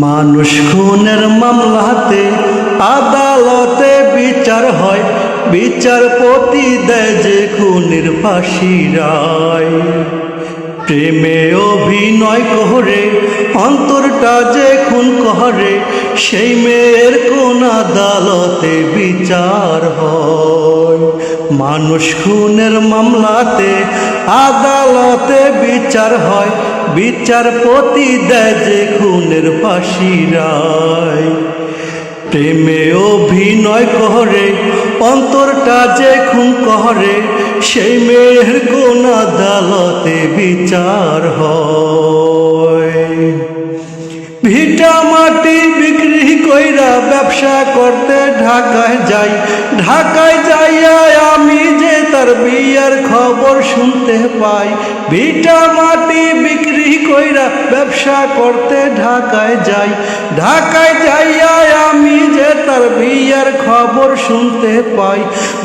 মানুষ খুনের মামলাতে আদালতে বিচার হয়, বিচারপতি দেয় যে খুনের ফাঁসি রায়। প্রেমে অভিনয় করে অন্তরটা যে খুন করে, সেই মেয়ের কোন আদালতে বিচার হয়। মানুষ খুনের মামলাতে আদালতে বিচার হয়, বিচারপতি দেয় যে খুনের ফাঁসি রায়। প্রেমে অভিনয় করে অন্তরটা যে খুন করে, সেই মেয়ের কোন আদালতে বিচার হয়। ভিটা মাটি বিক্রি কইরা ব্যবসা করতে ঢাকায় যাই, ঢাকায় যাইয়া আমি যে তার বিয়ার খবর শুনতে পাই। ভিটা মাটি বিক্রি কইরা ব্যবসা করতে ঢাকায় যাই, ঢাকায় যাইয়া আমি যে তার বিয়ার খবর শুনতে পাই।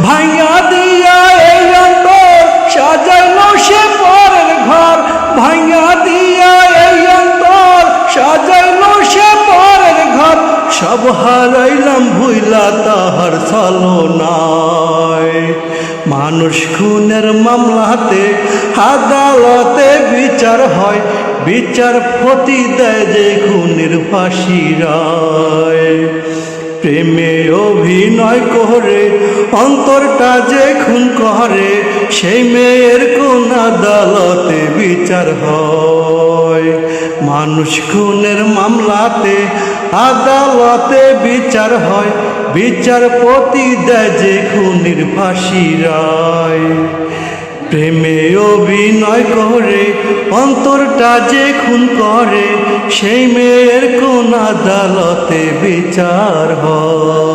ভাঙা দিয়া এই অন্তর সাজাইলো সে পরের ঘর, ভাঙা দিয়া এই অন্তর সাজাইলো সে পরের ঘর। সব হারাইলাম ভুইলা তাহার ছলনায়। মানুষ খুনের মামলাতে আদালতে বিচার হয়, বিচারপতি দেয় যে খুনের ফাঁসি রায়। প্রেমে অভিনয় করে অন্তরটা যে খুন করে, সেই মেয়ের কোন আদালতে বিচার হয়। মানুষ খুনের মামলাতে আদালতে বিচার হয়, বিচারপতি দেয় যে খুনের ফাঁসি রায়। প্রেমে অভিনয় করে অন্তরটা যে খুন করে, সেই মেয়ের কোন আদালতে বিচার হয়।